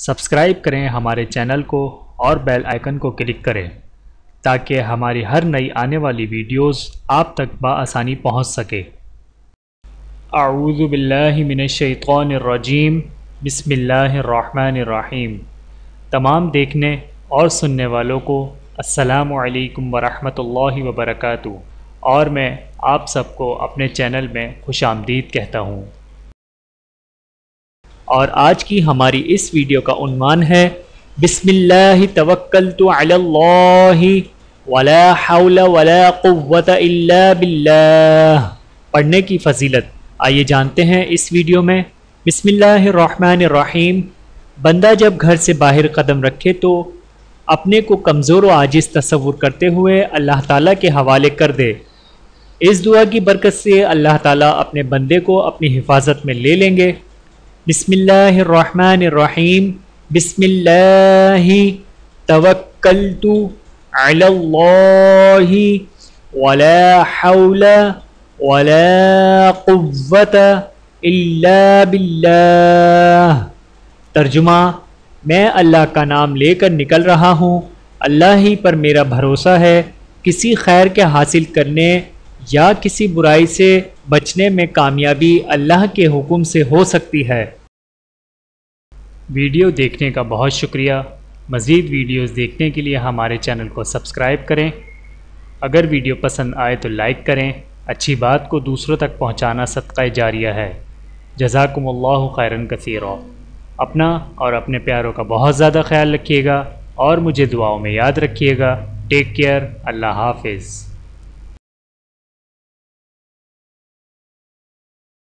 Subscribe کریں ہمارے channel کو اور بیل آئیکن کو کلک کریں تاکہ ہماری ہر نئی آنے والی ویڈیوز آپ تک بآسانی پہنچ سکے۔ اعوذ باللہ من الشیطان الرجیم، بسم اللہ الرحمن الرحیم۔ تمام دیکھنے اور سننے والوں کو السلام علیکم ورحمۃ اللہ وبرکاتہ، اور میں آپ سب کو اپنے چینل میں خوش آمدید کہتا ہوں۔ اور آج کی ہماری اس ویڈیو کا عنوان ہے بسم اللہ توکلت علی اللہ ولا حول ولا قوت الا باللہ پڑھنے کی فضیلت۔ آئیے جانتے ہیں اس ویڈیو میں۔ بسم اللہ الرحمن الرحیم۔ بندہ جب گھر سے باہر قدم رکھے تو اپنے کو کمزور و عاجز تصور کرتے ہوئے اللہ تعالیٰ کے حوالے کر دے۔ اس دعا کی برکت سے اللہ تعالیٰ اپنے بندے کو اپنی حفاظت میں لے لیں گے۔ بسم اللہ الرحمن الرحیم۔ بسم اللہ توکلت علی اللہ ولا حول ولا قوت الا باللہ۔ ترجمہ: میں اللہ کا نام لے کر نکل رہا ہوں، اللہ ہی پر میرا بھروسہ ہے۔ کسی خیر کے حاصل کرنے یا کسی برائی سے بچنے میں کامیابی اللہ کے حکم سے ہو سکتی ہے۔ ویڈیو دیکھنے کا بہت شکریہ۔ مزید ویڈیوز دیکھنے کے لیے ہمارے چینل کو سبسکرائب کریں۔ اگر ویڈیو پسند آئے تو لائک کریں۔ اچھی بات کو دوسروں تک پہنچانا صدقہ جاریہ ہے۔ جزاکم اللہ خیرا کثیرا۔ اپنا اور اپنے پیاروں کا بہت زیادہ خیال رکھیے گا اور مجھے دعاؤں میں یاد رکھیے گا۔ Take care. اللہ حافظ۔